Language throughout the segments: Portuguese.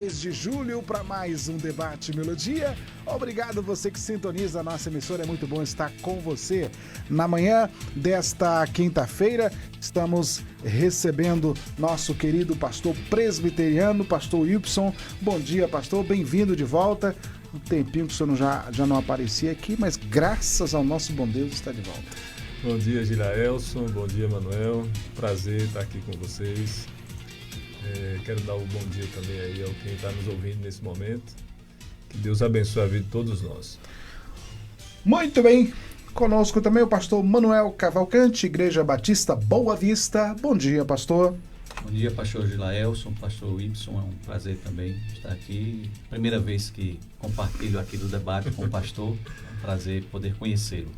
De julho para mais um Debate Melodia. Obrigado você que sintoniza a nossa emissora, é muito bom estar com você. Na manhã desta quinta-feira, estamos recebendo nosso querido pastor presbiteriano, pastor Wilson. Bom dia, pastor, bem-vindo de volta. Um tempinho que o senhor já não aparecia aqui, mas graças ao nosso bom Deus está de volta. Bom dia, Gilaelson, bom dia, Manuel. Prazer estar aqui com vocês. Quero dar um bom dia também aí ao quem está nos ouvindo nesse momento. Que Deus abençoe a vida de todos nós. Muito bem. Conosco também o pastor Manuel Cavalcante, Igreja Batista Boa Vista. Bom dia, pastor. Bom dia, pastor Gilaelson, pastor Wilson. É um prazer também estar aqui. Primeira vez que compartilho aqui do debate com o pastor. É um prazer poder conhecê-lo.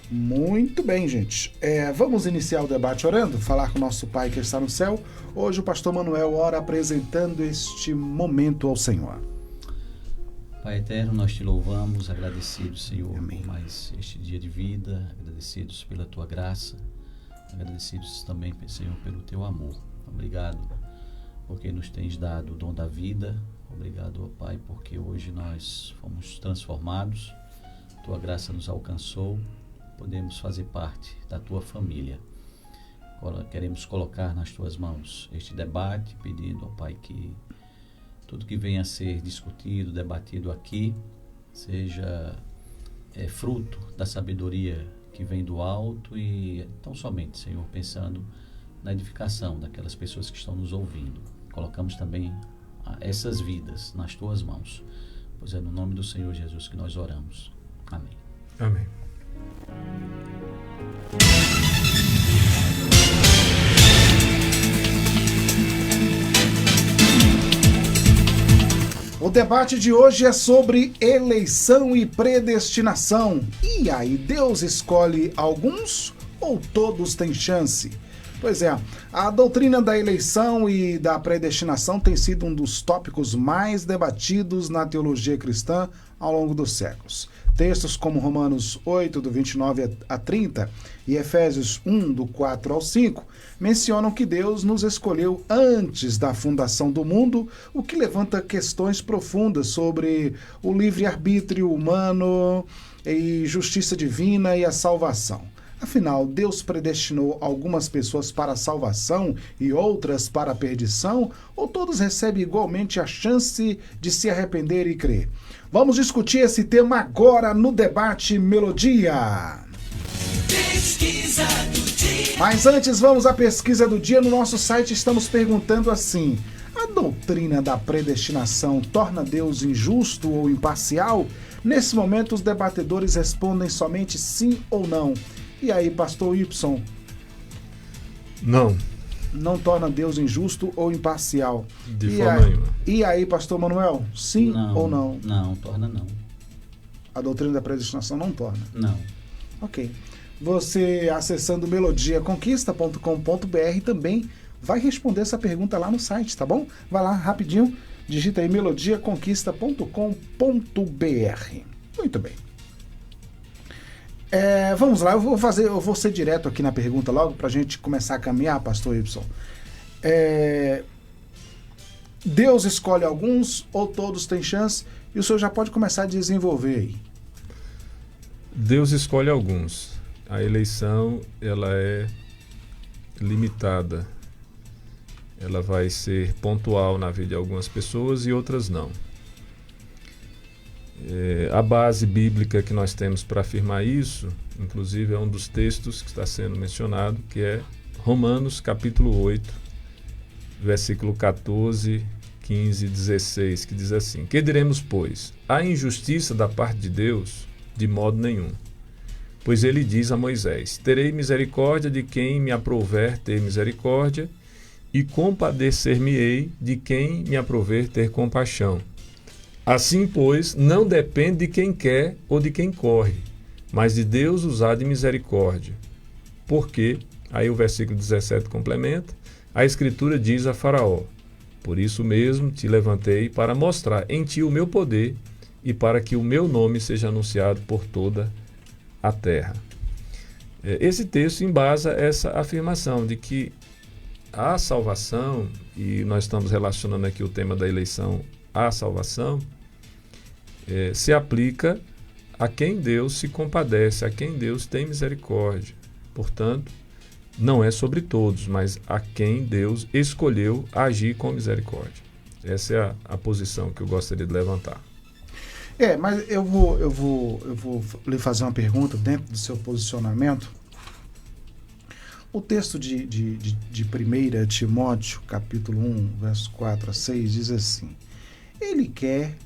Muito bem, gente. Vamos iniciar o debate orando, falar com o nosso Pai que está no céu. Hoje o pastor Manuel ora apresentando este momento ao Senhor. Pai eterno, nós te louvamos, agradecidos, Senhor, Amém. por mais este dia de vida, agradecidos pela tua graça, agradecidos também, Senhor, pelo teu amor. Obrigado porque nos tens dado o dom da vida. Obrigado, ó Pai, porque hoje nós fomos transformados, tua graça nos alcançou. Podemos fazer parte da tua família. Queremos colocar nas tuas mãos este debate, pedindo ao Pai que tudo que venha a ser discutido, debatido aqui, seja fruto da sabedoria que vem do alto e tão somente, Senhor, pensando na edificação daquelas pessoas que estão nos ouvindo. Colocamos também essas vidas nas tuas mãos, pois é no nome do Senhor Jesus que nós oramos. Amém. Amém. O debate de hoje é sobre eleição e predestinação. E aí, Deus escolhe alguns ou todos têm chance? Pois é, a doutrina da eleição e da predestinação tem sido um dos tópicos mais debatidos na teologia cristã ao longo dos séculos. Textos como Romanos 8, do 29 a 30 e Efésios 1, do 4 ao 5, mencionam que Deus nos escolheu antes da fundação do mundo, o que levanta questões profundas sobre o livre-arbítrio humano e justiça divina e a salvação. Afinal, Deus predestinou algumas pessoas para a salvação e outras para a perdição? Ou todos recebem igualmente a chance de se arrepender e crer? Vamos discutir esse tema agora no Debate Melodia. Pesquisa do dia. Mas antes, vamos à pesquisa do dia. No nosso site estamos perguntando assim: a doutrina da predestinação torna Deus injusto ou imparcial? Nesse momento, os debatedores respondem somente sim ou não. E aí, pastor Wilson? Não. Não torna Deus injusto ou imparcial? De forma nenhuma. E aí, pastor Manuel? Sim ou não? Não, torna não. A doutrina da predestinação não torna? Não. Ok. Você, acessando melodiaconquista.com.br, também vai responder essa pergunta lá no site, tá bom? Vai lá rapidinho, digita aí melodiaconquista.com.br. Muito bem. Vamos lá, eu vou ser direto aqui na pergunta logo para a gente começar a caminhar, pastor Wilson. Deus escolhe alguns ou todos têm chance? E o senhor já pode começar a desenvolver aí. Deus escolhe alguns. A eleição, ela é limitada. Ela vai ser pontual na vida de algumas pessoas e outras não. A base bíblica que nós temos para afirmar isso, inclusive é um dos textos que está sendo mencionado, que é Romanos capítulo 8, versículo 14, 15 e 16, que diz assim: que diremos, pois? Há injustiça da parte de Deus? De modo nenhum. Pois ele diz a Moisés: terei misericórdia de quem me aprouver ter misericórdia, e compadecer-me-ei de quem me aprouver ter compaixão. Assim, pois, não depende de quem quer ou de quem corre, mas de Deus usar de misericórdia. Porque, aí o versículo 17 complementa, a Escritura diz a Faraó: por isso mesmo te levantei para mostrar em ti o meu poder e para que o meu nome seja anunciado por toda a terra. Esse texto embasa essa afirmação de que a salvação, e nós estamos relacionando aqui o tema da eleição à salvação, se aplica a quem Deus se compadece, a quem Deus tem misericórdia. Portanto, não é sobre todos, mas a quem Deus escolheu agir com misericórdia. Essa é a posição que eu gostaria de levantar. Mas eu vou lhe fazer uma pergunta dentro do seu posicionamento. O texto de 1 Timóteo, capítulo 1, verso 4 a 6, diz assim: Ele quer,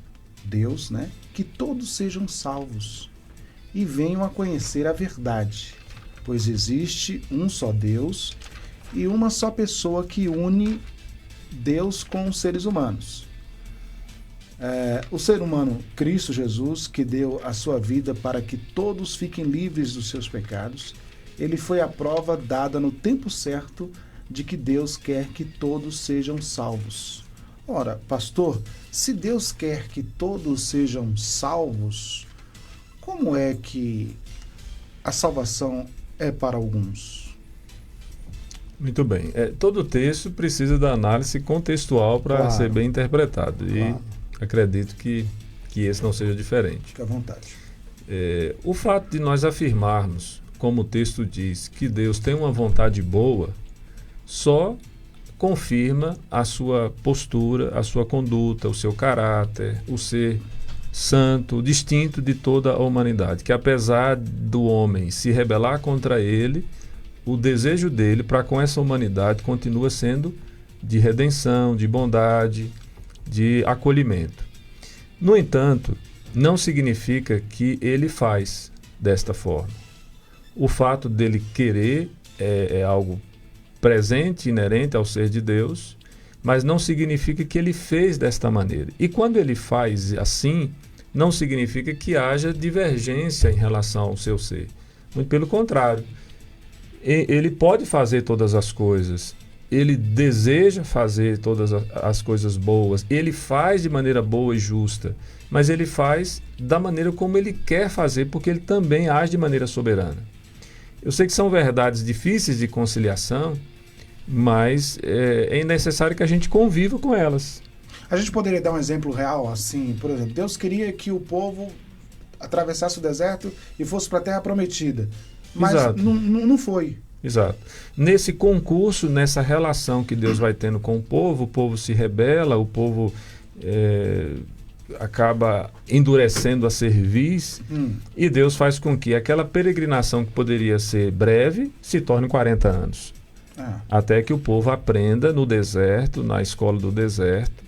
Deus, né, que todos sejam salvos e venham a conhecer a verdade, pois existe um só Deus e uma só pessoa que une Deus com os seres humanos. O ser humano, Cristo Jesus, que deu a sua vida para que todos fiquem livres dos seus pecados, ele foi a prova dada no tempo certo de que Deus quer que todos sejam salvos. Ora, pastor, se Deus quer que todos sejam salvos, como é que a salvação é para alguns? Muito bem. Todo texto precisa da análise contextual para ser bem interpretado. E acredito que esse não seja diferente. Fique à vontade. O fato de nós afirmarmos, como o texto diz, que Deus tem uma vontade boa, só confirma a sua postura, a sua conduta, o seu caráter, o ser santo, distinto de toda a humanidade. Que apesar do homem se rebelar contra ele, o desejo dele para com essa humanidade continua sendo de redenção, de bondade, de acolhimento. No entanto, não significa que ele faz desta forma. O fato dele querer é algo presente, inerente ao ser de Deus, mas não significa que ele fez desta maneira. E quando ele faz assim, não significa que haja divergência em relação ao seu ser. Muito pelo contrário. Ele pode fazer todas as coisas, ele deseja fazer todas as coisas boas, ele faz de maneira boa e justa, mas ele faz da maneira como ele quer fazer, porque ele também age de maneira soberana. Eu sei que são verdades difíceis de conciliação, mas é necessário que a gente conviva com elas. A gente poderia dar um exemplo real, assim, por exemplo, Deus queria que o povo atravessasse o deserto e fosse para a Terra Prometida, mas não foi. Exato. Nesse concurso, nessa relação que Deus vai tendo com o povo se rebela, o povo acaba endurecendo a cerviz, e Deus faz com que aquela peregrinação que poderia ser breve se torne 40 anos. Até que o povo aprenda no deserto, na escola do deserto,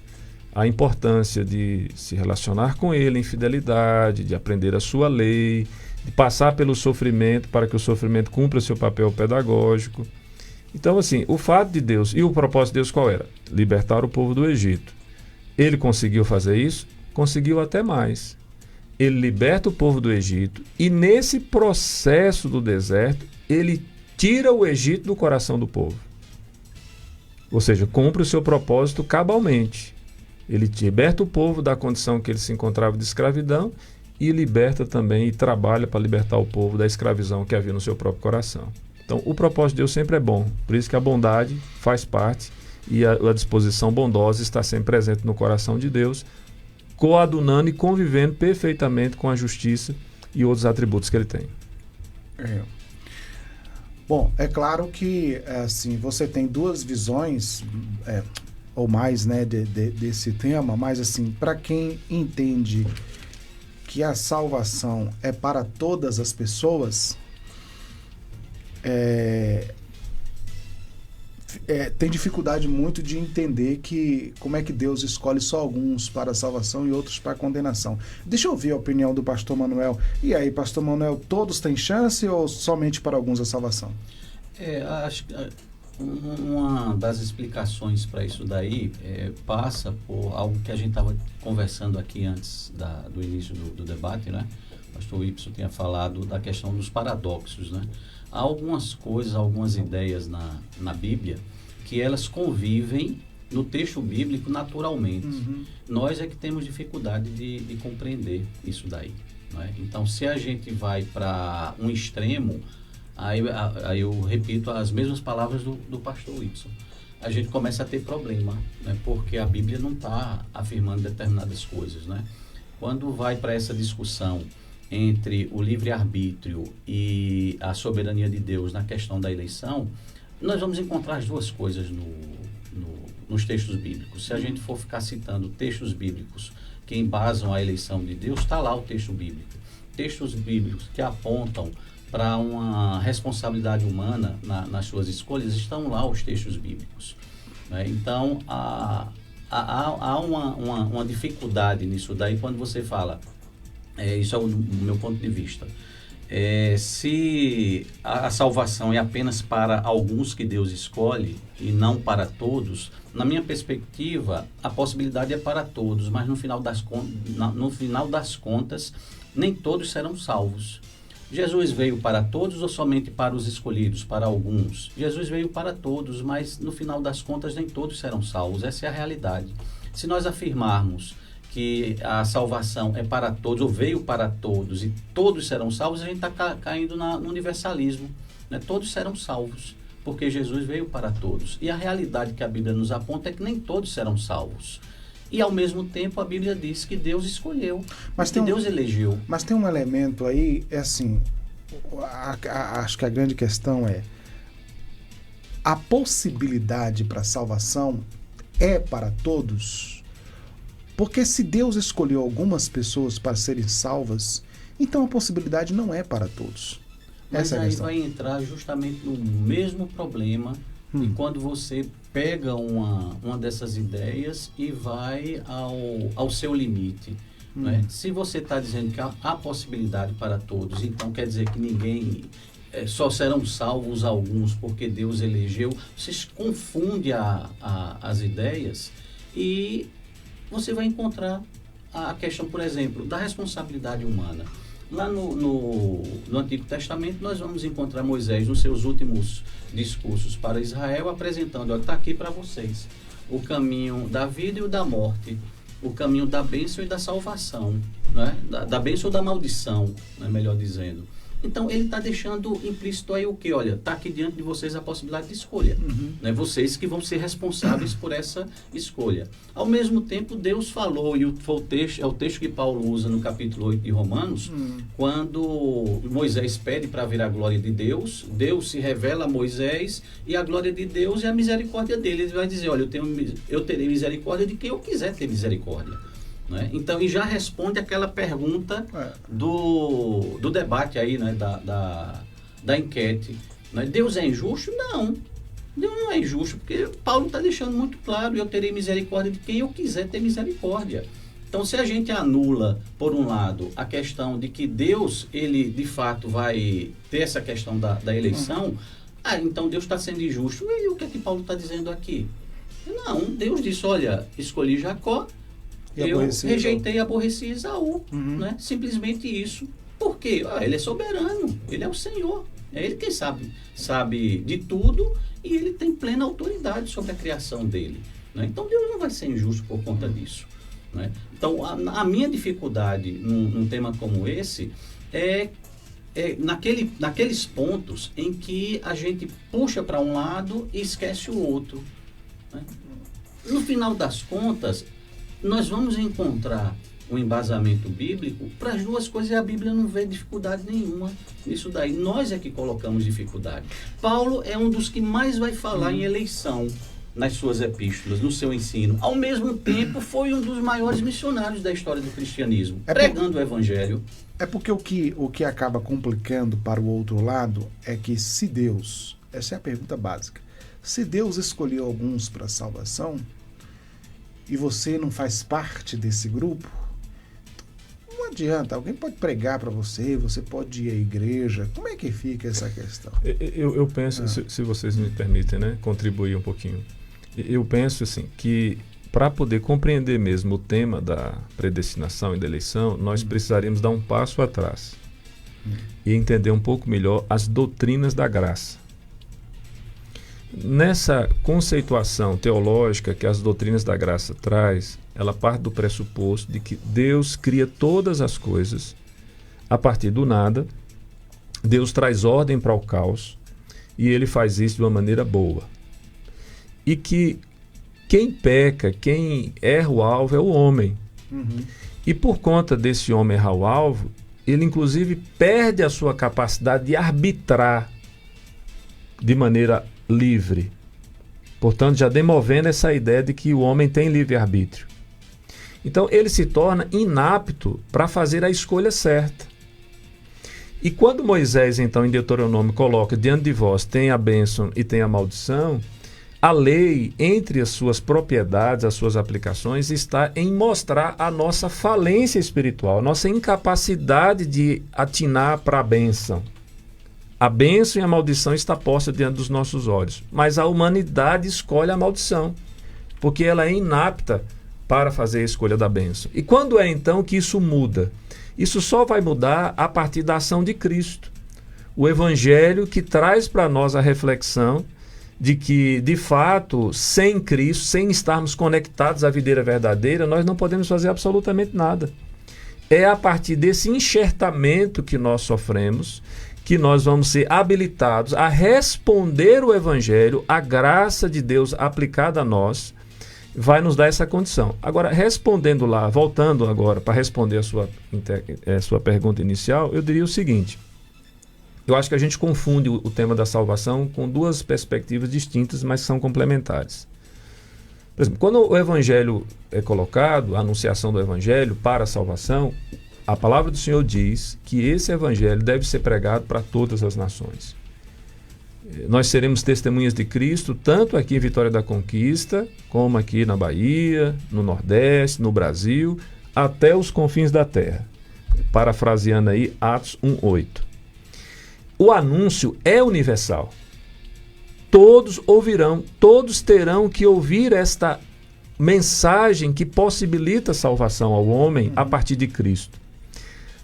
a importância de se relacionar com ele em fidelidade, de aprender a sua lei, de passar pelo sofrimento para que o sofrimento cumpra seu papel pedagógico. Então, assim, o fato de Deus, e o propósito de Deus qual era? Libertar o povo do Egito. Ele conseguiu fazer isso? Conseguiu até mais. Ele liberta o povo do Egito e nesse processo do deserto, ele tira o Egito do coração do povo. Ou seja, cumpre o seu propósito cabalmente. Ele liberta o povo da condição que ele se encontrava de escravidão e liberta também e trabalha para libertar o povo da escravidão que havia no seu próprio coração. Então, o propósito de Deus sempre é bom. Por isso que a bondade faz parte e a disposição bondosa está sempre presente no coração de Deus, coadunando e convivendo perfeitamente com a justiça e outros atributos que ele tem. Bom, é claro que assim, você tem duas visões ou mais, né, desse tema, mas assim, para quem entende que a salvação é para todas as pessoas, tem dificuldade muito de entender como é que Deus escolhe só alguns para a salvação e outros para a condenação. Deixa eu ouvir a opinião do pastor Manuel. E aí, pastor Manuel, todos têm chance ou somente para alguns a salvação? Acho que uma das explicações para isso daí passa por algo que a gente estava conversando aqui antes do início do debate, né? O pastor Y tinha falado da questão dos paradoxos, né? Há algumas coisas, algumas ideias na Bíblia que elas convivem no texto bíblico naturalmente. Nós é que temos dificuldade de compreender isso daí, né? Então, se a gente vai para um extremo, aí eu repito as mesmas palavras do pastor Y. a gente começa a ter problema, né? Porque a Bíblia não está afirmando determinadas coisas, né? Quando vai para essa discussão entre o livre-arbítrio e a soberania de Deus na questão da eleição, nós vamos encontrar as duas coisas nos textos bíblicos. Se a gente for ficar citando textos bíblicos que embasam a eleição de Deus, está lá o texto bíblico. Textos bíblicos que apontam para uma responsabilidade humana nas suas escolhas, estão lá os textos bíblicos, né? Então, há uma dificuldade nisso daí quando você fala, isso é o meu ponto de vista, se a salvação é apenas para alguns que Deus escolhe e não para todos, na minha perspectiva, a possibilidade é para todos, mas no final das contas, nem todos serão salvos. Jesus veio para todos ou somente para os escolhidos, para alguns? Jesus veio para todos, mas no final das contas nem todos serão salvos. Essa é a realidade. Se nós afirmarmos que a salvação é para todos, ou veio para todos, e todos serão salvos, a gente está caindo no universalismo, né? Todos serão salvos, porque Jesus veio para todos. E a realidade que a Bíblia nos aponta é que nem todos serão salvos. E, ao mesmo tempo, a Bíblia diz que Deus escolheu, que Deus elegeu. Mas tem um elemento aí, assim, acho que a grande questão é, a possibilidade para a salvação é para todos? Porque se Deus escolheu algumas pessoas para serem salvas, então a possibilidade não é para todos. Mas essa é a aí questão. vai entrar justamente no mesmo problema, e quando você pega uma dessas ideias e vai ao seu limite, né? Se você está dizendo que há possibilidade para todos, então quer dizer que ninguém, só serão salvos alguns porque Deus elegeu, você confunde as ideias e você vai encontrar a questão, por exemplo, da responsabilidade humana. Lá no Antigo Testamento, nós vamos encontrar Moisés nos seus últimos discursos para Israel, apresentando, está aqui para vocês, o caminho da vida e o da morte, o caminho da bênção e da salvação, né? Da bênção ou da maldição, né? Melhor dizendo. Então, ele está deixando implícito aí o quê? Olha, está aqui diante de vocês a possibilidade de escolha. Né? Vocês que vão ser responsáveis por essa escolha. Ao mesmo tempo, Deus falou, e é o texto que Paulo usa no capítulo 8 de Romanos, quando Moisés pede para ver a glória de Deus, Deus se revela a Moisés, e a glória de Deus é a misericórdia dele. Ele vai dizer, olha, eu terei misericórdia de quem eu quiser ter misericórdia. Né? Então, e já responde aquela pergunta do debate aí, né? da enquete. Né? Deus é injusto? Não. Deus não é injusto, porque Paulo está deixando muito claro, eu terei misericórdia de quem eu quiser ter misericórdia. Então, se a gente anula, por um lado, a questão de que Deus, ele de fato vai ter essa questão da eleição, então Deus está sendo injusto. E o que é que Paulo está dizendo aqui? Não, Deus disse, olha, escolhi Jacó, eu rejeitei e aborreci Esaú, né? Simplesmente isso. Por quê? Ele é soberano, ele é o Senhor, é ele quem sabe de tudo e ele tem plena autoridade sobre a criação dele, né? Então Deus não vai ser injusto por conta disso, né? Então a minha dificuldade num tema como esse é naqueles pontos em que a gente puxa para um lado e esquece o outro, né? No final das contas, nós vamos encontrar um embasamento bíblico para as duas coisas e a Bíblia não vê dificuldade nenhuma nisso daí. Nós é que colocamos dificuldade. Paulo é um dos que mais vai falar em eleição nas suas epístolas, no seu ensino. Ao mesmo tempo, foi um dos maiores missionários da história do cristianismo, pregando o evangelho. É porque o que acaba complicando para o outro lado é que se Deus, essa é a pergunta básica, se Deus escolheu alguns para a salvação, e você não faz parte desse grupo, não adianta. Alguém pode pregar para você, você pode ir à igreja. Como é que fica essa questão? Eu penso, se vocês me permitem, né, contribuir um pouquinho. Eu penso assim, que para poder compreender mesmo o tema da predestinação e da eleição, nós precisaríamos dar um passo atrás e entender um pouco melhor as doutrinas da graça. Nessa conceituação teológica que as doutrinas da graça traz, ela parte do pressuposto de que Deus cria todas as coisas a partir do nada, Deus traz ordem para o caos e ele faz isso de uma maneira boa. e que quem peca, quem erra o alvo é o homem. E por conta desse homem errar o alvo, ele inclusive perde a sua capacidade de arbitrar de maneira livre. Portanto, já demovendo essa ideia de que o homem tem livre-arbítrio. Então, ele se torna inapto para fazer a escolha certa. E quando Moisés, então, em Deuteronômio, coloca diante de vós, tem a bênção e tem a maldição, a lei, entre as suas propriedades, as suas aplicações, está em mostrar a nossa falência espiritual, a nossa incapacidade de atinar para a bênção. A bênção e a maldição está posta diante dos nossos olhos. Mas a humanidade escolhe a maldição, porque ela é inapta para fazer a escolha da bênção. E quando é então que isso muda? Isso só vai mudar a partir da ação de Cristo. O Evangelho que traz para nós a reflexão de que, de fato, sem Cristo, sem estarmos conectados à videira verdadeira, nós não podemos fazer absolutamente nada. É a partir desse enxertamento que nós sofremos que nós vamos ser habilitados a responder o Evangelho, a graça de Deus aplicada a nós, vai nos dar essa condição. Agora, respondendo lá, voltando agora para responder a sua pergunta inicial, eu diria o seguinte: eu acho que a gente confunde o tema da salvação com duas perspectivas distintas, mas são complementares. Por exemplo, quando o Evangelho é colocado, a anunciação do Evangelho para a salvação, a palavra do Senhor diz que esse Evangelho deve ser pregado para todas as nações. Nós seremos testemunhas de Cristo, tanto aqui em Vitória da Conquista, como aqui na Bahia, no Nordeste, no Brasil, até os confins da terra. Parafraseando aí Atos 1:8. O anúncio é universal. Todos ouvirão, todos terão que ouvir esta mensagem que possibilita a salvação ao homem a partir de Cristo.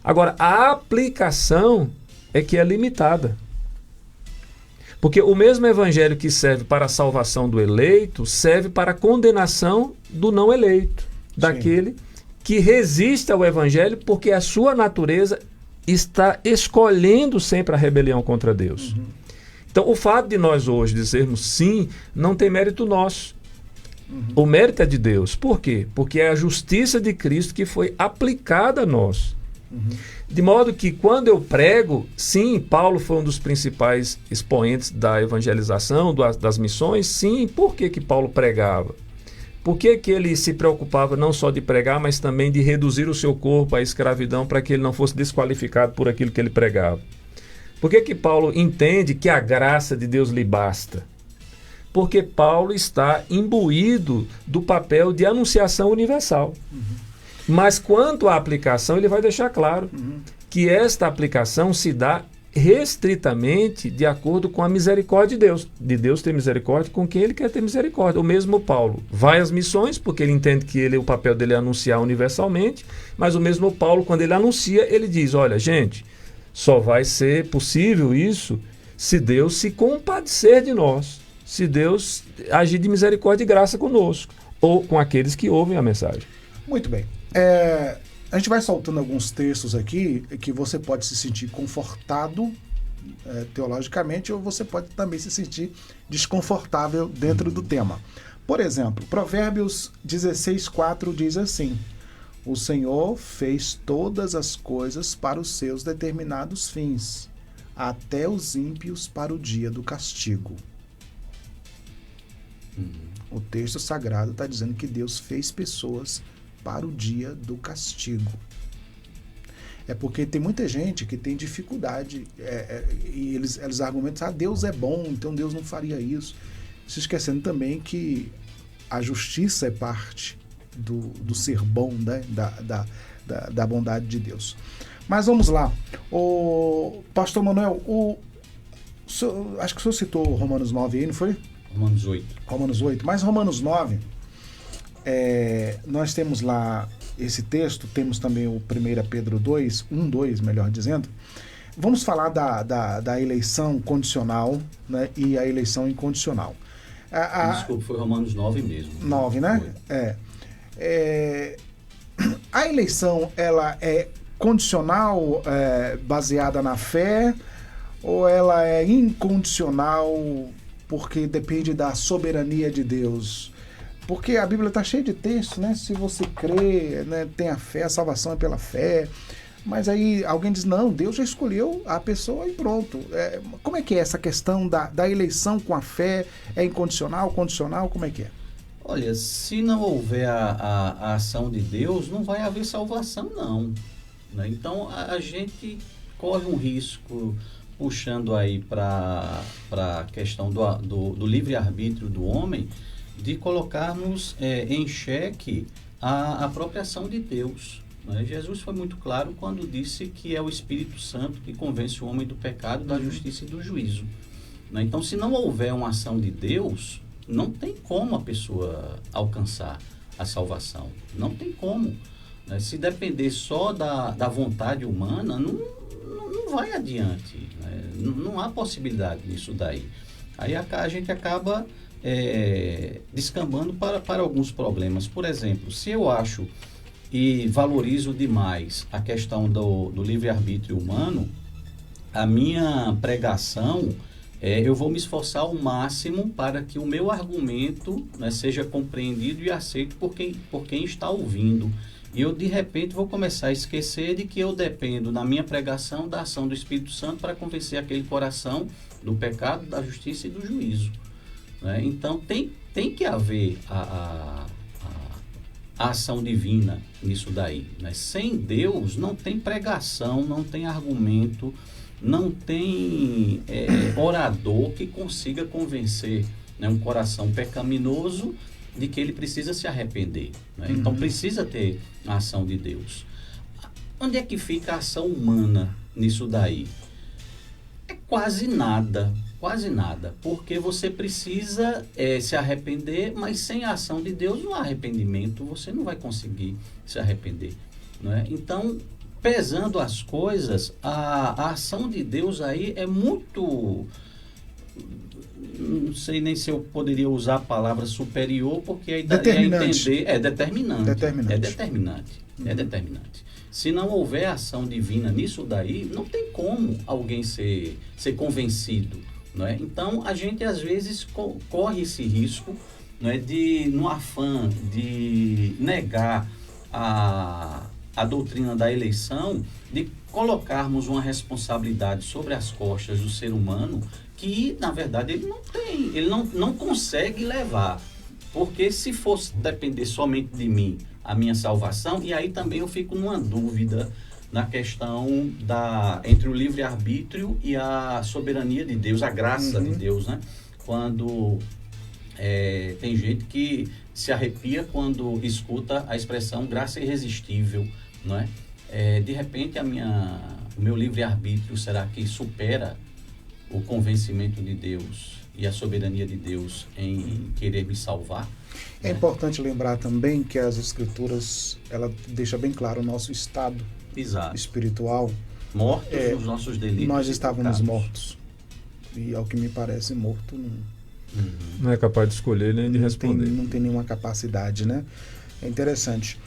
Agora, a aplicação é que é limitada. Porque o mesmo evangelho que serve para a salvação do eleito, serve para a condenação do não eleito, daquele que resiste ao evangelho porque a sua natureza está escolhendo sempre a rebelião contra Deus. Então, o fato de nós hoje dizermos sim, não tem mérito nosso. O mérito é de Deus. Por quê? Porque é a justiça de Cristo que foi aplicada a nós. De modo que quando eu prego, sim, Paulo foi um dos principais expoentes da evangelização, das missões, sim. Por que Paulo pregava? Por que ele se preocupava não só de pregar, mas também de reduzir o seu corpo à escravidão para que ele não fosse desqualificado por aquilo que ele pregava? Por que Paulo entende que a graça de Deus lhe basta? Porque Paulo está imbuído do papel de anunciação universal. Mas quanto à aplicação, ele vai deixar claro que esta aplicação se dá restritamente de acordo com a misericórdia de Deus. De Deus ter misericórdia com quem ele quer ter misericórdia. O mesmo Paulo vai às missões, porque ele entende que o papel dele é anunciar universalmente, mas o mesmo Paulo, quando ele anuncia, ele diz: olha, gente, só vai ser possível isso se Deus se compadecer de nós, se Deus agir de misericórdia e graça conosco, ou com aqueles que ouvem a mensagem. Muito bem. A gente vai soltando alguns textos aqui que você pode se sentir confortado teologicamente, ou você pode também se sentir desconfortável dentro do tema. Por exemplo, Provérbios 16:4 diz assim: o Senhor fez todas as coisas para os seus determinados fins, até os ímpios para o dia do castigo. O texto sagrado está dizendo que Deus fez pessoas para o dia do castigo. É porque tem muita gente que tem dificuldade e eles argumentam: Deus é bom, então Deus não faria isso. Se esquecendo também que a justiça é parte do ser bom, né? da bondade de Deus. Mas vamos lá. O pastor Manuel, acho que o senhor citou Romanos 9 aí, não foi? Romanos 8. Romanos 8. Mas Romanos 9, nós temos lá esse texto, temos também o 1 Pedro 2, 1:2, melhor dizendo. Vamos falar da eleição condicional, né, e a eleição incondicional. Desculpa, foi Romanos 9 mesmo. 9, né? A eleição, ela é condicional, baseada na fé, ou ela é incondicional porque depende da soberania de Deus. Porque a Bíblia está cheia de textos, né? Se você crê, né, tem a fé, a salvação é pela fé. Mas aí alguém diz, não, Deus já escolheu a pessoa e pronto. Como é que é essa questão da eleição com a fé? É incondicional, condicional? Como é que é? Olha, se não houver a ação de Deus, não vai haver salvação, não. Né? Então, a gente corre um risco, puxando aí para a questão do livre-arbítrio do homem, de colocarmos em xeque a própria ação de Deus. Né? Jesus foi muito claro quando disse que é o Espírito Santo que convence o homem do pecado, da justiça e do juízo. Né? Então, se não houver uma ação de Deus, não tem como a pessoa alcançar a salvação. Não tem como. Né? Se depender só da vontade humana, não vai adiante. Né? Não há possibilidade disso daí. Aí a gente acaba descambando para alguns problemas. Por exemplo, se eu acho e valorizo demais a questão do livre-arbítrio humano, a minha pregação, eu vou me esforçar ao máximo para que o meu argumento, né, seja compreendido e aceito por quem está ouvindo. E eu, de repente, vou começar a esquecer de que eu dependo, na minha pregação, da ação do Espírito Santo para convencer aquele coração do pecado, da justiça e do juízo. Né? Então, tem que haver a ação divina nisso daí. Né? Sem Deus, não tem pregação, não tem argumento, não tem orador que consiga convencer, né, um coração pecaminoso de que ele precisa se arrepender. Né? Então, precisa ter a ação de Deus. Onde é que fica a ação humana nisso daí? É quase nada, porque você precisa se arrepender, mas sem a ação de Deus, no arrependimento, você não vai conseguir se arrepender. Não é? Então, pesando as coisas, a ação de Deus aí é muito... Não sei nem se eu poderia usar a palavra superior, porque aí daria a entender... É determinante. É determinante. Se não houver ação divina nisso daí, não tem como alguém ser convencido. Não é? Então, a gente às vezes corre esse risco, não é, no afã de negar a doutrina da eleição, de colocarmos uma responsabilidade sobre as costas do ser humano que, na verdade, ele não tem, ele não consegue levar. Porque se fosse depender somente de mim, a minha salvação, e aí também eu fico numa dúvida na questão entre o livre-arbítrio e a soberania de Deus, a graça de Deus, né? Quando tem gente que se arrepia quando escuta a expressão graça irresistível, não é? De repente, o meu livre-arbítrio, será que supera o convencimento de Deus e a soberania de Deus em querer me salvar? É importante lembrar também que as Escrituras, ela deixa bem claro o nosso estado espiritual. Mortos nos nossos delitos. Nós estávamos mortos. E, ao que me parece, morto não é capaz de escolher nem de responder. Não tem nenhuma capacidade, né? É interessante.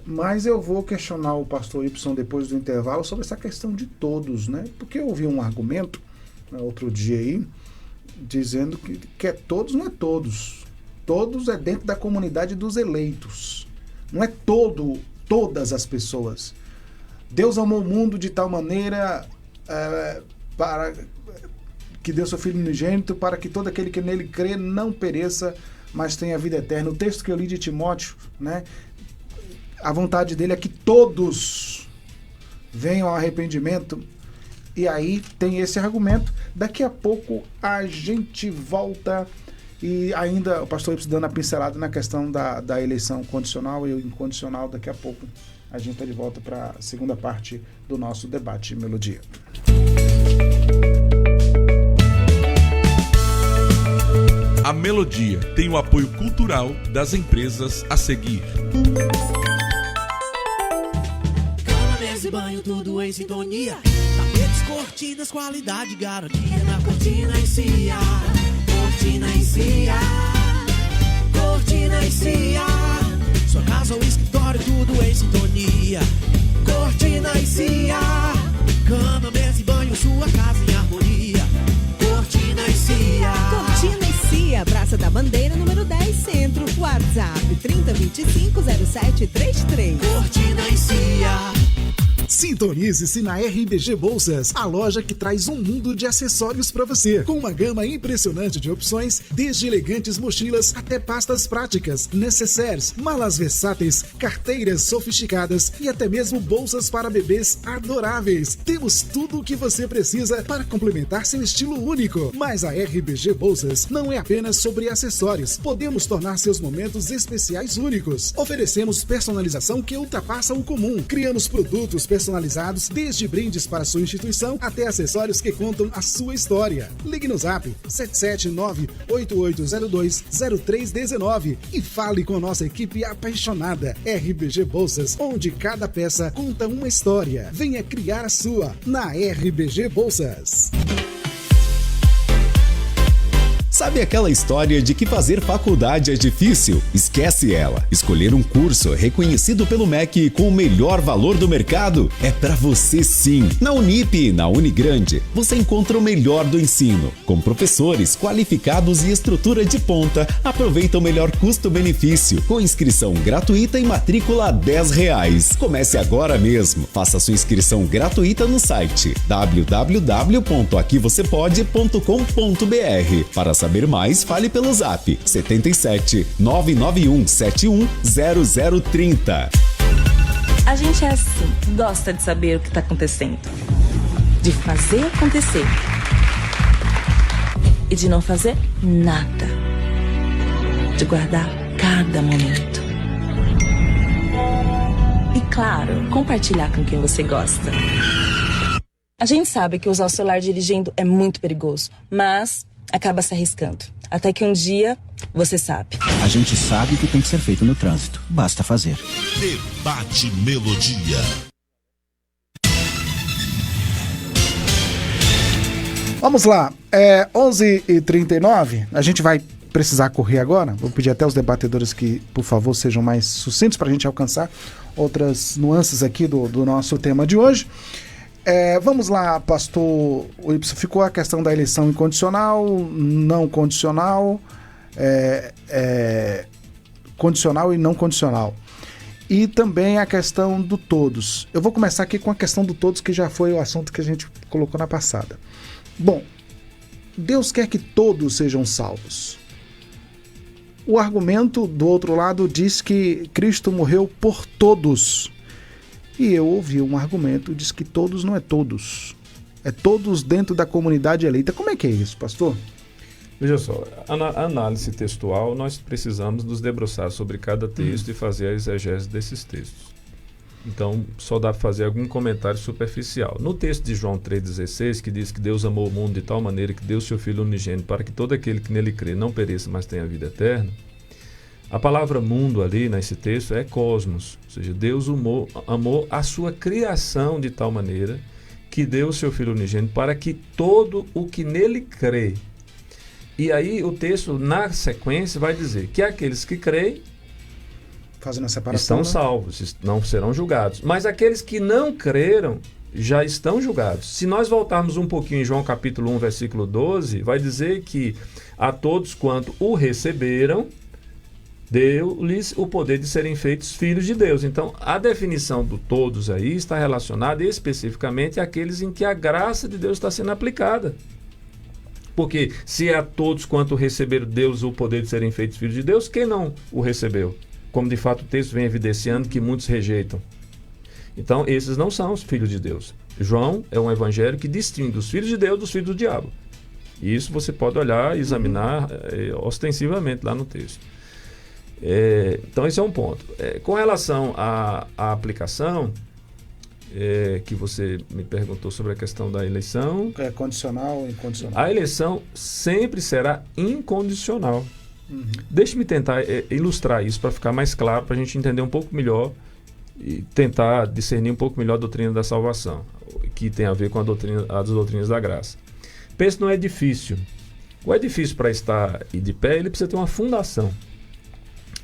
Mas eu vou questionar o pastor Y depois do intervalo sobre essa questão de todos, né? Porque eu ouvi um argumento, outro dia aí, dizendo que é todos, não é todos. Todos é dentro da comunidade dos eleitos. Não é todas as pessoas. Deus amou o mundo de tal maneira para que deu seu Filho unigênito, para que todo aquele que nele crê não pereça, mas tenha vida eterna. O texto que eu li de Timóteo, né? A vontade dele é que todos venham ao arrependimento. E aí tem esse argumento. Daqui a pouco a gente volta e ainda o pastor Y dando a pincelada na questão da eleição condicional e incondicional. Daqui a pouco a gente está de volta para a segunda parte do nosso debate Melodia. A Melodia tem o apoio cultural das empresas a seguir. Cama, mesa e banho, tudo em sintonia. Tapetes, cortinas, qualidade, garantia na Cortina e Cia. Cortina e Cia. Cortina e Cia. Sua casa ou escritório, tudo em sintonia. Cortina e Cia. Cama, mesa e banho, sua casa em harmonia. Cortina e Cia. da Bandeira, número 10, Centro. WhatsApp 3025-0733. Cortina e Cia. Sintonize-se na RBG Bolsas, a loja que traz um mundo de acessórios para você, com uma gama impressionante de opções, desde elegantes mochilas até pastas práticas, necessaires, malas versáteis, carteiras sofisticadas e até mesmo bolsas para bebês adoráveis. Temos tudo o que você precisa para complementar seu estilo único. Mas a RBG Bolsas não é apenas sobre acessórios. Podemos tornar seus momentos especiais únicos. Oferecemos personalização que ultrapassa o comum. Criamos produtos personalizados, desde brindes para sua instituição até acessórios que contam a sua história. Ligue no Zap 779-8802-0319 e fale com a nossa equipe apaixonada. RBG Bolsas, onde cada peça conta uma história. Venha criar a sua na RBG Bolsas. Sabe aquela história de que fazer faculdade é difícil? Esquece ela. Escolher um curso reconhecido pelo MEC com o melhor valor do mercado é pra você sim. Na Unip e na Unigrande, você encontra o melhor do ensino. Com professores qualificados e estrutura de ponta, aproveita o melhor custo-benefício, com inscrição gratuita e matrícula a R$10. Comece agora mesmo. Faça sua inscrição gratuita no site www.aquivocepode.com.br. Para saber mais, fale pelo Zap 77 991 71 0030. A gente é assim, gosta de saber o que está acontecendo, de fazer acontecer e de não fazer nada, de guardar cada momento e, claro, compartilhar com quem você gosta. A gente sabe que usar o celular dirigindo é muito perigoso, mas acaba se arriscando. Até que um dia, você sabe. A gente sabe que tem que ser feito no trânsito. Basta fazer. Debate Melodia. Vamos lá, 11h39, a gente vai precisar correr agora. Vou pedir até aos debatedores que, por favor, sejam mais sucintos para a gente alcançar outras nuances aqui do nosso tema de hoje. Vamos lá, pastor Wilson, ficou a questão da eleição incondicional, não condicional, condicional e não condicional. E também a questão do todos. Eu vou começar aqui com a questão do todos, que já foi o assunto que a gente colocou na passada. Bom, Deus quer que todos sejam salvos. O argumento do outro lado diz que Cristo morreu por todos. E eu ouvi um argumento, diz que todos não é todos. É todos dentro da comunidade eleita. Como é que é isso, pastor? Veja só, a análise textual, nós precisamos nos debruçar sobre cada texto e fazer a exegese desses textos. Então, só dá para fazer algum comentário superficial. No texto de João 3,16, que diz que Deus amou o mundo de tal maneira que deu seu Filho unigênito para que todo aquele que nele crê não pereça, mas tenha vida eterna, a palavra mundo ali, nesse texto, é cosmos. Ou seja, Deus amou a sua criação de tal maneira que deu o seu Filho unigênito para que todo o que nele crê. E aí o texto, na sequência, vai dizer que aqueles que creem fazendo a separação, estão salvos, não serão julgados. Mas aqueles que não creram já estão julgados. Se nós voltarmos um pouquinho em João capítulo 1, versículo 12, vai dizer que a todos quanto o receberam, deu-lhes o poder de serem feitos filhos de Deus. Então, a definição do todos aí está relacionada especificamente àqueles em que a graça de Deus está sendo aplicada. Porque se a todos quanto receberam Deus o poder de serem feitos filhos de Deus, quem não o recebeu? Como de fato o texto vem evidenciando que muitos rejeitam. Então, esses não são os filhos de Deus. João é um evangelho que distingue os filhos de Deus dos filhos do diabo. E isso você pode olhar e examinar ostensivamente lá no texto. Então esse é um ponto. Com relação à aplicação, que você me perguntou sobre a questão da eleição. É condicional ou incondicional? A eleição sempre será incondicional. Deixe-me tentar ilustrar isso para ficar mais claro, para a gente entender um pouco melhor e tentar discernir um pouco melhor a doutrina da salvação, que tem a ver com as doutrinas da graça. Pense no edifício. O edifício, para estar de pé, ele precisa ter uma fundação.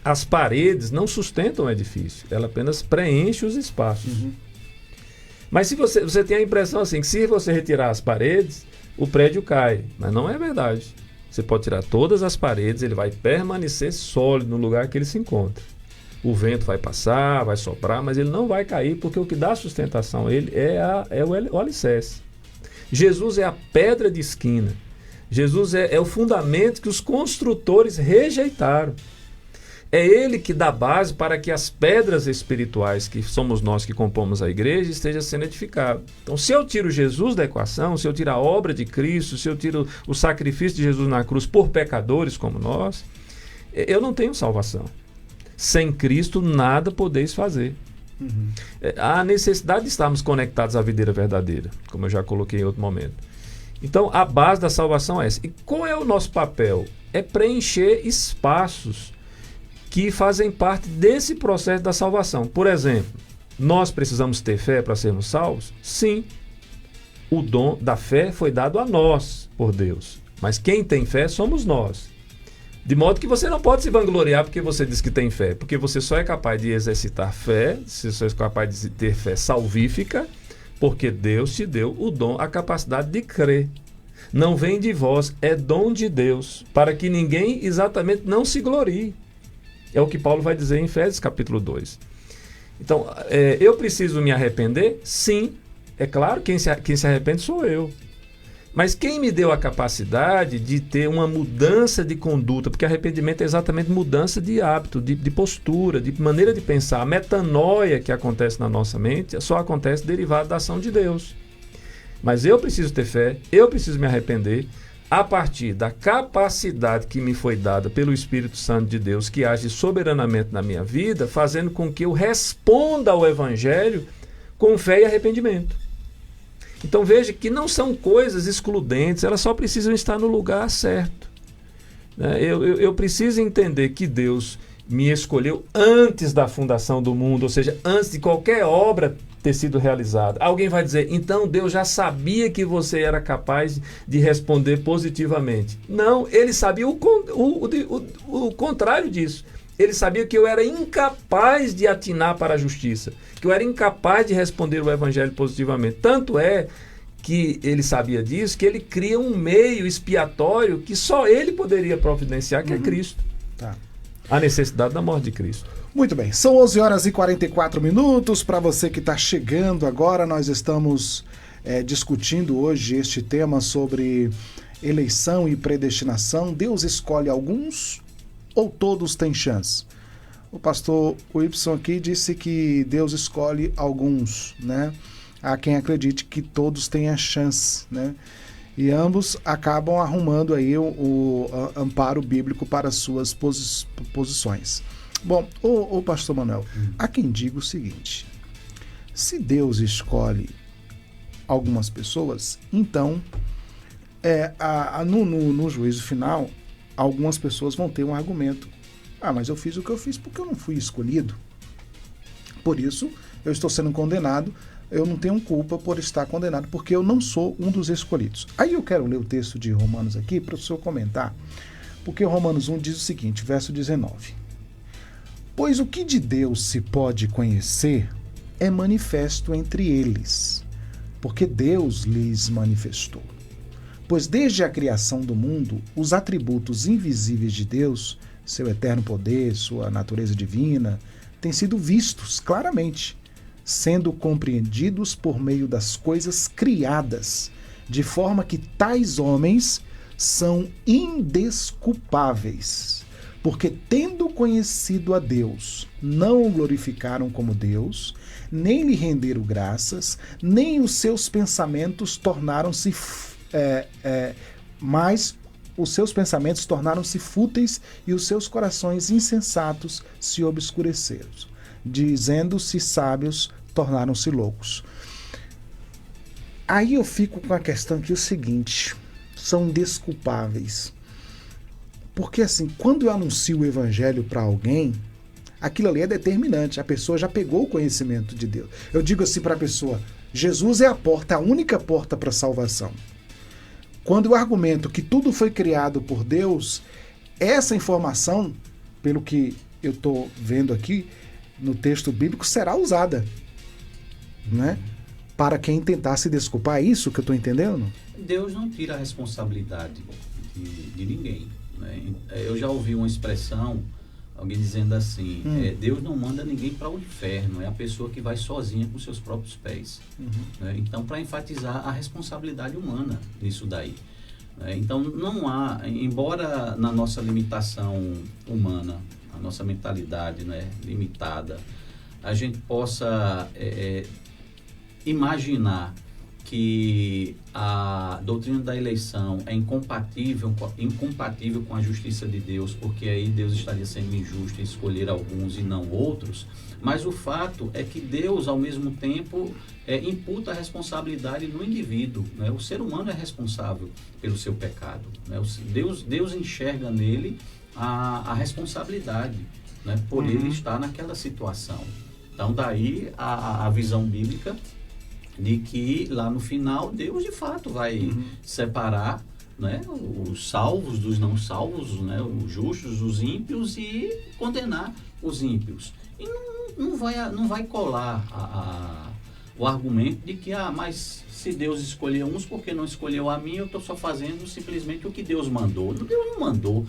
As paredes não sustentam o edifício, ela apenas preenche os espaços. Mas se você tem a impressão assim, que se você retirar as paredes, o prédio cai. Mas não é verdade. Você pode tirar todas as paredes, ele vai permanecer sólido no lugar que ele se encontra. O vento vai passar, vai soprar, mas ele não vai cair, porque o que dá sustentação a ele é o alicerce. Jesus é a pedra de esquina. Jesus é o fundamento que os construtores rejeitaram. É ele que dá base para que as pedras espirituais, que somos nós que compomos a igreja, estejam sendo edificadas. Então, se eu tiro Jesus da equação, se eu tiro a obra de Cristo, se eu tiro o sacrifício de Jesus na cruz por pecadores como nós, eu não tenho salvação. Sem Cristo, nada podeis fazer. Há necessidade de estarmos conectados à videira verdadeira, como eu já coloquei em outro momento. Então, a base da salvação é essa. E qual é o nosso papel? É preencher espaços que fazem parte desse processo da salvação. Por exemplo, nós precisamos ter fé para sermos salvos? Sim. O dom da fé foi dado a nós por Deus. Mas quem tem fé somos nós. De modo que você não pode se vangloriar porque você diz que tem fé. Porque você só é capaz de exercitar fé, você só é capaz de ter fé salvífica, porque Deus te deu o dom, a capacidade de crer. Não vem de vós, é dom de Deus, para que ninguém exatamente não se glorie. É o que Paulo vai dizer em Efésios capítulo 2. Então, eu preciso me arrepender? Sim. É claro, quem se arrepende sou eu. Mas quem me deu a capacidade de ter uma mudança de conduta, porque arrependimento é exatamente mudança de hábito, de postura, de maneira de pensar. A metanoia que acontece na nossa mente só acontece derivada da ação de Deus. Mas eu preciso ter fé, eu preciso me arrepender, a partir da capacidade que me foi dada pelo Espírito Santo de Deus, que age soberanamente na minha vida, fazendo com que eu responda ao Evangelho com fé e arrependimento. Então veja que não são coisas excludentes, elas só precisam estar no lugar certo. Eu preciso entender que Deus me escolheu antes da fundação do mundo, ou seja, antes de qualquer obra ter sido realizada. Alguém vai dizer, então Deus já sabia que você era capaz de responder positivamente. Não, ele sabia o contrário disso. Ele sabia que eu era incapaz de atinar para a justiça, que eu era incapaz de responder o Evangelho positivamente. Tanto é que ele sabia disso, que ele cria um meio expiatório que só ele poderia providenciar, que é Cristo. Tá. A necessidade da morte de Cristo. Muito bem, são 11 horas e 44 minutos. Para você que está chegando agora, nós estamos discutindo hoje este tema sobre eleição e predestinação. Deus escolhe alguns ou todos têm chance? O pastor Wilson aqui disse que Deus escolhe alguns, né? Há quem acredite que todos têm a chance, né? E ambos acabam arrumando aí o amparo bíblico para suas posições. Bom, o pastor Manuel, há quem diga o seguinte: se Deus escolhe algumas pessoas, então no juízo final, algumas pessoas vão ter um argumento. Mas eu fiz o que eu fiz porque eu não fui escolhido. Por isso, eu estou sendo condenado. Eu não tenho culpa por estar condenado, porque eu não sou um dos escolhidos. Aí eu quero ler o texto de Romanos aqui para o senhor comentar, porque Romanos 1 diz o seguinte, verso 19. Pois o que de Deus se pode conhecer é manifesto entre eles, porque Deus lhes manifestou. Pois desde a criação do mundo, os atributos invisíveis de Deus, seu eterno poder, sua natureza divina, têm sido vistos claramente, sendo compreendidos por meio das coisas criadas, de forma que tais homens são indesculpáveis, porque tendo conhecido a Deus, não o glorificaram como Deus, nem lhe renderam graças, nem os seus pensamentos tornaram-se mas os seus pensamentos tornaram-se fúteis e os seus corações insensatos se obscureceram. Dizendo-se sábios, tornaram-se loucos. Aí eu fico com a questão que é o seguinte, são indesculpáveis. Porque assim, quando eu anuncio o evangelho para alguém, aquilo ali é determinante, a pessoa já pegou o conhecimento de Deus. Eu digo assim para a pessoa, Jesus é a porta, a única porta para a salvação. Quando eu argumento que tudo foi criado por Deus, essa informação, pelo que eu estou vendo aqui no texto bíblico, será usada, né? Para quem tentar se desculpar. É isso que eu estou entendendo? Deus não tira a responsabilidade de ninguém, né? Eu já ouvi uma expressão, alguém dizendo assim, Deus não manda ninguém para o inferno, é a pessoa que vai sozinha com seus próprios pés. Né? Então, para enfatizar a responsabilidade humana nisso daí. Então, não há, embora na nossa limitação humana, a nossa mentalidade, né, limitada, a gente possa imaginar que a doutrina da eleição é incompatível com a justiça de Deus, porque aí Deus estaria sendo injusto em escolher alguns e não outros, mas o fato é que Deus, ao mesmo tempo, imputa a responsabilidade no indivíduo, né? O ser humano é responsável pelo seu pecado, né? Deus enxerga nele a responsabilidade, né? Por ele estar naquela situação. Então, daí a visão bíblica de que lá no final Deus de fato vai separar, né, os salvos dos não salvos, né, os justos dos ímpios, e condenar os ímpios. E não vai colar o argumento de que mas se Deus escolheu uns, por que não escolheu a mim? Eu estou só fazendo simplesmente o que Deus mandou. Deus não mandou.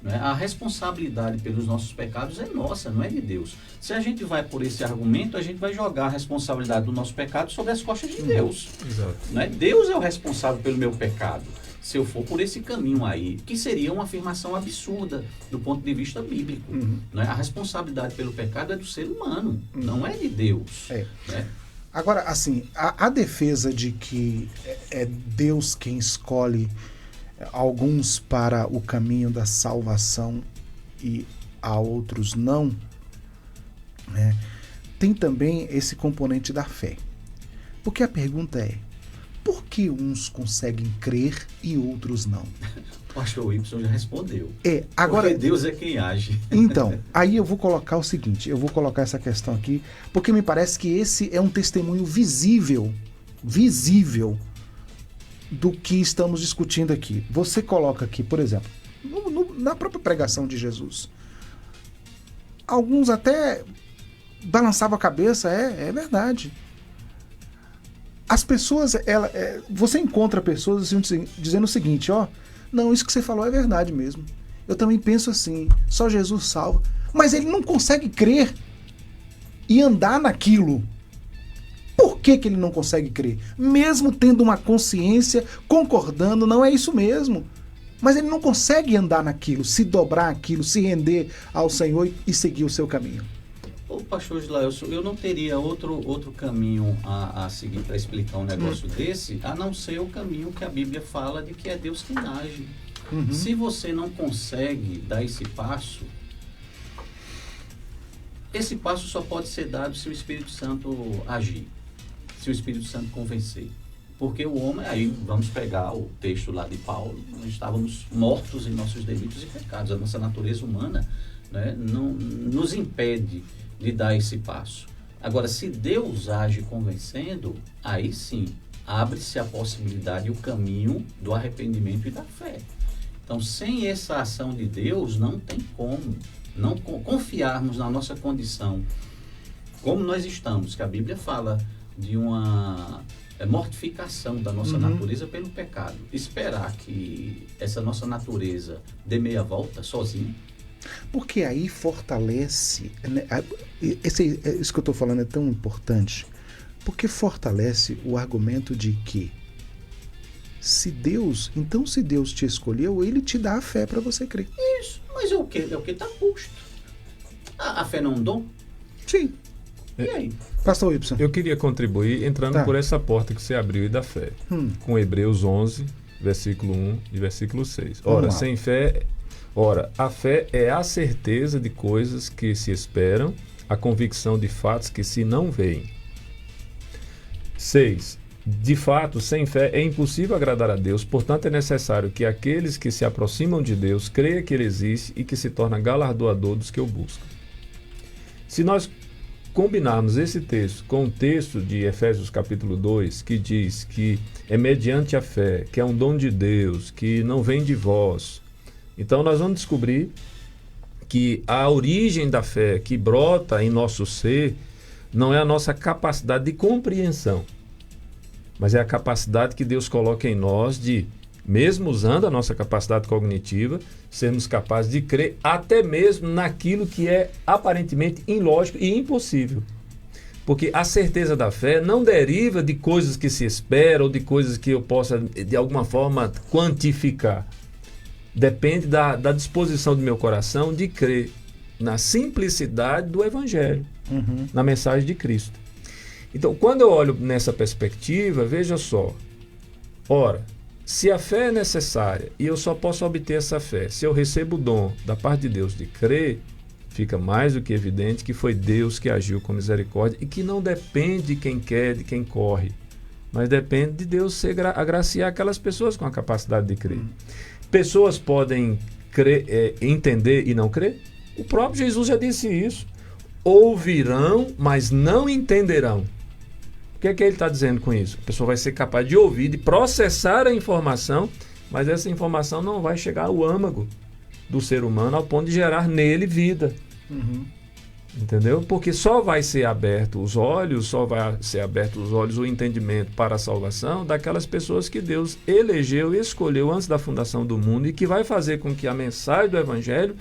A responsabilidade pelos nossos pecados é nossa, não é de Deus. Se a gente vai por esse argumento, a gente vai jogar a responsabilidade do nosso pecado sobre as costas de Deus. Exato. Né? Deus é o responsável pelo meu pecado. Se eu for por esse caminho aí, que seria uma afirmação absurda do ponto de vista bíblico. Né? A responsabilidade pelo pecado é do ser humano, não é de Deus. Né? Agora, assim, a defesa de que é Deus quem escolhe alguns para o caminho da salvação e a outros não, né? Tem também esse componente da fé. Porque a pergunta é, por que uns conseguem crer e outros não? O pastor Wilson já respondeu. Agora, porque Deus é quem age. Então, aí eu vou colocar o seguinte, eu vou colocar essa questão aqui, porque me parece que esse é um testemunho visível do que estamos discutindo aqui. Você coloca aqui, por exemplo, na própria pregação de Jesus, alguns até balançavam a cabeça, é verdade. As pessoas, você encontra pessoas assim, dizendo o seguinte, não, isso que você falou é verdade mesmo. Eu também penso assim, só Jesus salva. Mas ele não consegue crer e andar naquilo. Por que ele não consegue crer? Mesmo tendo uma consciência, concordando, não é isso mesmo. Mas ele não consegue andar naquilo, se dobrar aquilo, se render ao Senhor e seguir o seu caminho. Ô, pastor Gilaelson, eu não teria outro caminho a seguir para explicar um negócio desse, a não ser o caminho que a Bíblia fala de que é Deus quem age. Se você não consegue dar esse passo só pode ser dado se o Espírito Santo agir, se o Espírito Santo convencer. Porque o homem, aí vamos pegar o texto lá de Paulo, nós estávamos mortos em nossos delitos e pecados. A nossa natureza humana, né, não nos impede de dar esse passo. Agora, se Deus age convencendo, aí sim, abre-se a possibilidade e o caminho do arrependimento e da fé. Então, sem essa ação de Deus, não tem como não confiarmos na nossa condição, como nós estamos, que a Bíblia fala de uma mortificação da nossa natureza pelo pecado. Esperar que essa nossa natureza dê meia volta sozinha. Porque aí fortalece, né? Isso que eu estou falando é tão importante, porque fortalece o argumento de que se Deus te escolheu, ele te dá a fé para você crer. Isso, mas é o que está posto. A fé não é um dom? Sim. E aí? Pastor Wilson. Eu queria contribuir entrando por essa porta que você abriu e da fé, com Hebreus 11, versículo 1 e versículo 6. Ora, a fé é a certeza de coisas que se esperam, a convicção de fatos que se não veem. 6. De fato, sem fé é impossível agradar a Deus, portanto é necessário que aqueles que se aproximam de Deus creiam que Ele existe e que se torna galardoador dos que o buscam. Se nós combinarmos esse texto com o texto de Efésios capítulo 2, que diz que é mediante a fé, que é um dom de Deus, que não vem de vós, então nós vamos descobrir que a origem da fé que brota em nosso ser não é a nossa capacidade de compreensão, mas é a capacidade que Deus coloca em nós de mesmo usando a nossa capacidade cognitiva, sermos capazes de crer até mesmo naquilo que é aparentemente ilógico e impossível. Porque a certeza da fé não deriva de coisas que se esperam ou de coisas que eu possa, de alguma forma, quantificar. Depende da disposição do meu coração de crer na simplicidade do Evangelho, na mensagem de Cristo. Então, quando eu olho nessa perspectiva, veja só. Ora, se a fé é necessária e eu só posso obter essa fé se eu recebo o dom da parte de Deus de crer, fica mais do que evidente que foi Deus que agiu com misericórdia e que não depende de quem quer, de quem corre, mas depende de Deus agraciar aquelas pessoas com a capacidade de crer. Pessoas podem crer, entender e não crer? O próprio Jesus já disse isso. Ouvirão, mas não entenderão. O que é que ele está dizendo com isso? A pessoa vai ser capaz de ouvir, de processar a informação, mas essa informação não vai chegar ao âmago do ser humano ao ponto de gerar nele vida. Entendeu? Porque só vai ser aberto os olhos, o entendimento para a salvação daquelas pessoas que Deus elegeu e escolheu antes da fundação do mundo e que vai fazer com que a mensagem do Evangelho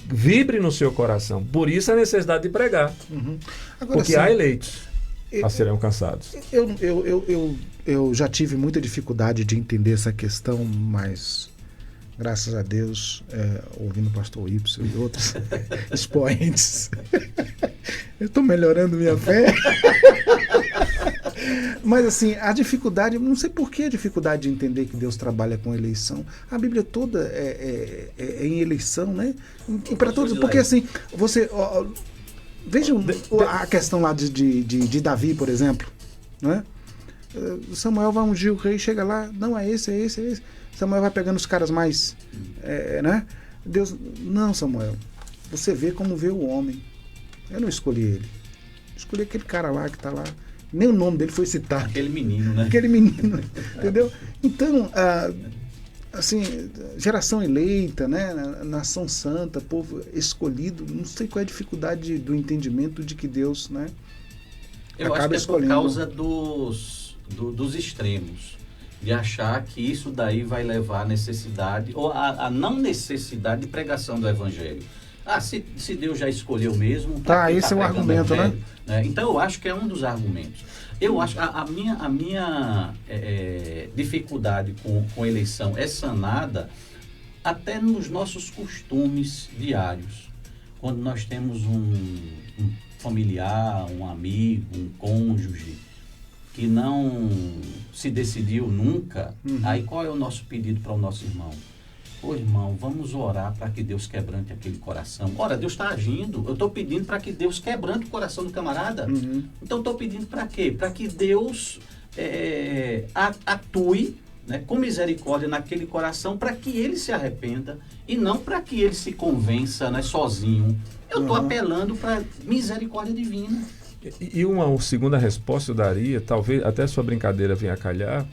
vibre no seu coração. Por isso a necessidade de pregar. Agora, porque assim, há eleitos a serem alcançados. Eu já tive muita dificuldade de entender essa questão, mas graças a Deus, ouvindo o pastor Y e outros expoentes, eu estou melhorando minha fé. Mas assim, a dificuldade, não sei por que a dificuldade de entender que Deus trabalha com eleição. A Bíblia toda é em eleição, né? Para todos, porque assim, você vejam a questão lá de Davi, por exemplo, né? Samuel vai ungir o rei, chega lá, não, é esse. Samuel vai pegando os caras mais, né? Deus, não, Samuel, você vê como vê o homem. Eu não escolhi ele. Escolhi aquele cara lá que está lá. Nem o nome dele foi citado. Aquele menino, né? Aquele menino, entendeu? Então, assim, geração eleita, né? Nação santa, povo escolhido, não sei qual é a dificuldade do entendimento de que Deus, né? Eu acho que é por causa dos extremos, de achar que isso daí vai levar à necessidade, ou a não necessidade de pregação do Evangelho. Se Deus já escolheu mesmo... Esse é o argumento, né? Então, eu acho que é um dos argumentos. Eu acho que a minha dificuldade com eleição é sanada até nos nossos costumes diários. Quando nós temos um familiar, um amigo, um cônjuge que não se decidiu nunca, aí qual é o nosso pedido para o nosso irmão? Ô irmão, vamos orar para que Deus quebrante aquele coração. Ora, Deus está agindo. Eu estou pedindo para que Deus quebrante o coração do camarada. Então, estou pedindo para quê? Para que Deus atue, né, com misericórdia naquele coração, para que ele se arrependa e não para que ele se convença, né, sozinho. Eu estou apelando para misericórdia divina. E uma segunda resposta eu daria, talvez até a sua brincadeira venha a calhar,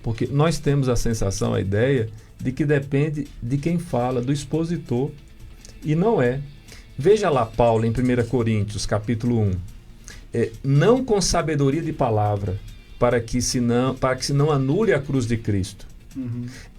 porque nós temos a sensação, a ideia de que depende de quem fala, do expositor, e não é. Veja lá Paulo em 1 Coríntios, capítulo 1. Não com sabedoria de palavra, para que se não anule a cruz de Cristo.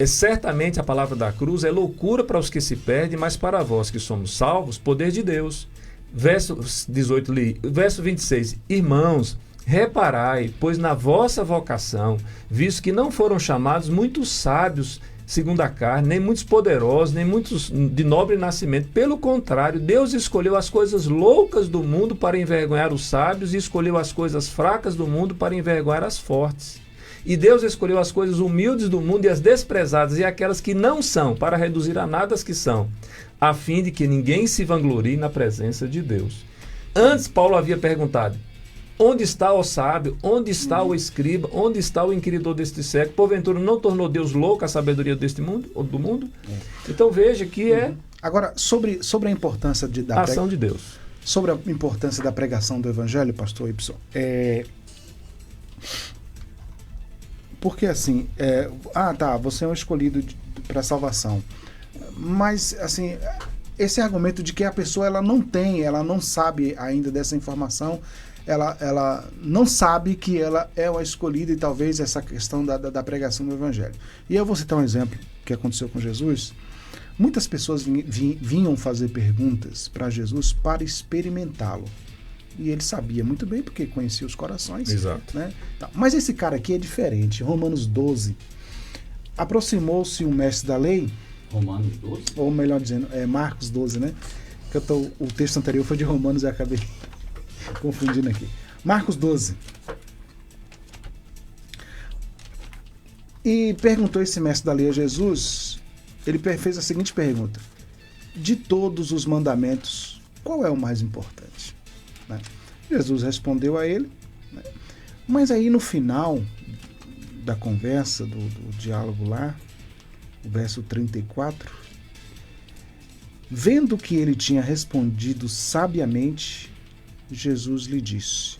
Certamente a palavra da cruz é loucura para os que se perdem, mas para vós que somos salvos, poder de Deus. Verso 18, verso 26. Irmãos, reparai, pois na vossa vocação, visto que não foram chamados muitos sábios segundo a carne, nem muitos poderosos, nem muitos de nobre nascimento. Pelo contrário, Deus escolheu as coisas loucas do mundo para envergonhar os sábios e escolheu as coisas fracas do mundo para envergonhar as fortes. E Deus escolheu as coisas humildes do mundo e as desprezadas e aquelas que não são, para reduzir a nada as que são, a fim de que ninguém se vanglorie na presença de Deus. Antes, Paulo havia perguntado: onde está o sábio? Onde está o escriba? Onde está o inquiridor deste século? Porventura não tornou Deus louco a sabedoria deste mundo, ou do mundo? Então veja que Agora, sobre a importância da ação de Deus. Sobre a importância da pregação do Evangelho, pastor Y, porque assim, você é um escolhido para salvação. Mas, assim, esse argumento de que a pessoa ela não sabe ainda dessa informação, ela não sabe que ela é uma escolhida, e talvez essa questão da pregação do evangelho. E eu vou citar um exemplo que aconteceu com Jesus. Muitas pessoas vinham fazer perguntas para Jesus para experimentá-lo. E ele sabia muito bem, porque conhecia os corações. Exato. Né? Mas esse cara aqui é diferente. Romanos 12. Aproximou-se um mestre da lei. Romanos 12? Ou melhor dizendo, Marcos 12, né? O texto anterior foi de Romanos e eu acabei confundindo aqui. Marcos 12. E perguntou esse mestre da lei a Jesus. Ele fez a seguinte pergunta: de todos os mandamentos, qual é o mais importante? Né? Jesus respondeu a ele, né? Mas aí no final da conversa, do diálogo lá, o verso 34, vendo que ele tinha respondido sabiamente, Jesus lhe disse: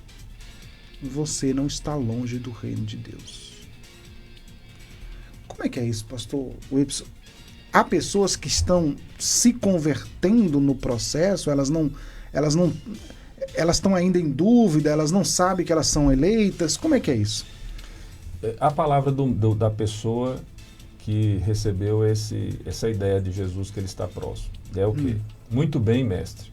você não está longe do reino de Deus. Como é que é isso, pastor Wilson? Há pessoas que estão se convertendo no processo, elas estão ainda em dúvida, elas não sabem que elas são eleitas. Como é que é isso? A palavra da pessoa que recebeu essa ideia de Jesus, que ele está próximo, é o quê? Muito bem, mestre.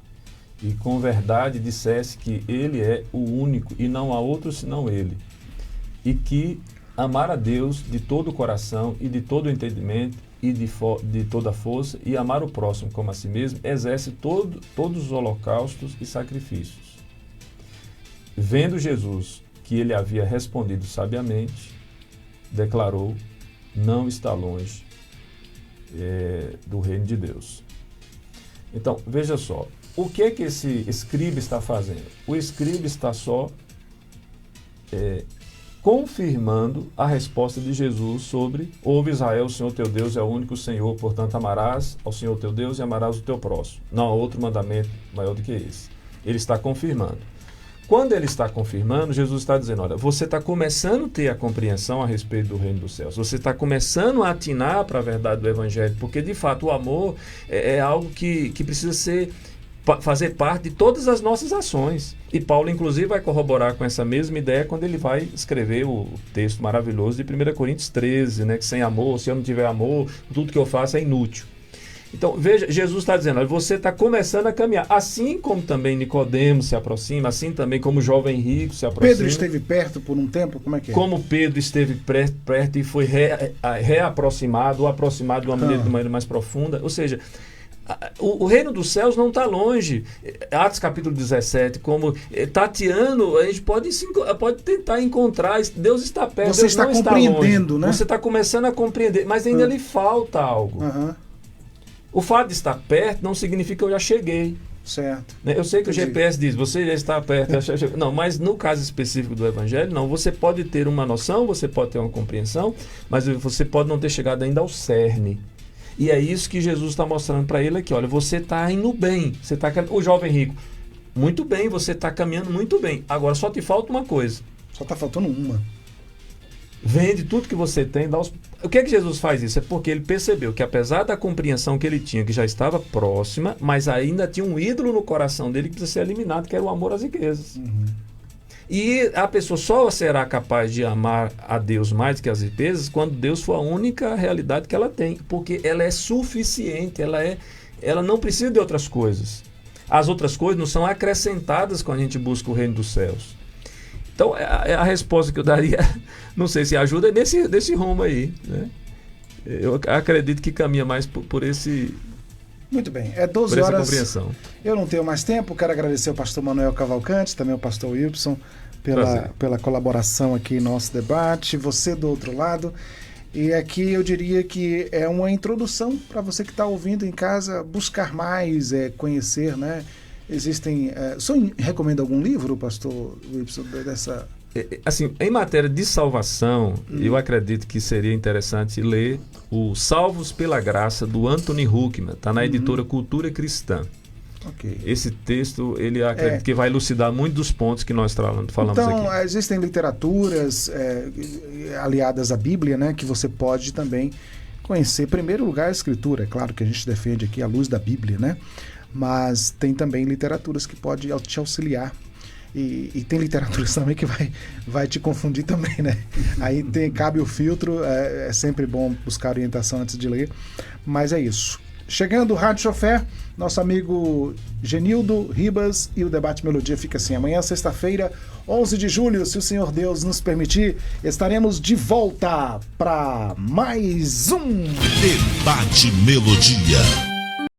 E com verdade dissesse que ele é o único e não há outro senão ele. E que amar a Deus de todo o coração e de todo o entendimento e de toda a força, e amar o próximo como a si mesmo, exerce todos os holocaustos e sacrifícios. Vendo Jesus que ele havia respondido sabiamente, declarou: não está longe do reino de Deus. Então, veja só, o que esse escriba está fazendo? O escriba está só confirmando a resposta de Jesus sobre: ouve Israel, o Senhor teu Deus é o único Senhor, portanto amarás ao Senhor teu Deus e amarás o teu próximo. Não há outro mandamento maior do que esse. Ele está confirmando. Quando ele está confirmando, Jesus está dizendo: olha, você está começando a ter a compreensão a respeito do reino dos céus. Você está começando a atinar para a verdade do evangelho, porque de fato o amor é algo que precisa fazer parte de todas as nossas ações. E Paulo, inclusive, vai corroborar com essa mesma ideia quando ele vai escrever o texto maravilhoso de 1 Coríntios 13, né, que sem amor, se eu não tiver amor, tudo que eu faço é inútil. Então, veja, Jesus está dizendo: olha, você está começando a caminhar. Assim como também Nicodemos se aproxima, assim também como o jovem rico se aproxima. Pedro esteve perto por um tempo? Como é que é? Como Pedro esteve perto e foi reaproximado, ou aproximado de uma maneira mais profunda. Ou seja, o reino dos céus não está longe. Atos capítulo 17, como tateando, a gente pode tentar encontrar. Deus está perto. Você Deus está não compreendendo, está longe, né? Você está começando a compreender, mas ainda lhe falta algo. O fato de estar perto não significa que eu já cheguei. Certo. Eu sei que o GPS diz: você já está perto. Não, mas no caso específico do evangelho, não. Você pode ter uma noção, você pode ter uma compreensão, mas você pode não ter chegado ainda ao cerne. E é isso que Jesus está mostrando para ele aqui. Olha, você está indo bem. O jovem rico: muito bem, você está caminhando muito bem. Agora só te falta uma coisa. Só está faltando uma. Vende tudo que você tem, dá os... O que é que Jesus faz isso? É porque ele percebeu que, apesar da compreensão que ele tinha, que já estava próxima, mas ainda tinha um ídolo no coração dele que precisa ser eliminado, que era o amor às riquezas. E a pessoa só será capaz de amar a Deus mais do que as riquezas quando Deus for a única realidade que ela tem, porque ela é suficiente, ela não precisa de outras coisas. As outras coisas não são acrescentadas quando a gente busca o reino dos céus. Então, a resposta que eu daria, não sei se ajuda, é nesse rumo aí, né? Eu acredito que caminha mais por esse... Muito bem, 12 horas. Compreensão. Eu não tenho mais tempo, quero agradecer ao pastor Manuel Cavalcante, também ao pastor Wilson, pela colaboração aqui em nosso debate, você do outro lado. E aqui eu diria que é uma introdução para você que está ouvindo em casa, buscar mais, conhecer, né? Existem... o senhor recomenda algum livro, pastor Wilson, dessa... Assim, em matéria de salvação, eu acredito que seria interessante ler o Salvos pela Graça, do Anthony Huckman. Está na editora Cultura Cristã. Okay. Esse texto, ele acredito que vai elucidar muito dos pontos que nós falamos então, aqui. Existem literaturas aliadas à Bíblia, né, que você pode também conhecer, em primeiro lugar, a Escritura. É claro que a gente defende aqui a luz da Bíblia, né? Mas tem também literaturas que podem te auxiliar. E tem literaturas também que vai te confundir também, né? Aí cabe o filtro, é sempre bom buscar orientação antes de ler. Mas é isso. Chegando o Rádio Chofé, nosso amigo Genildo Ribas, e o Debate Melodia fica assim. Amanhã, sexta-feira, 11 de julho, se o Senhor Deus nos permitir, estaremos de volta para mais um Debate Melodia.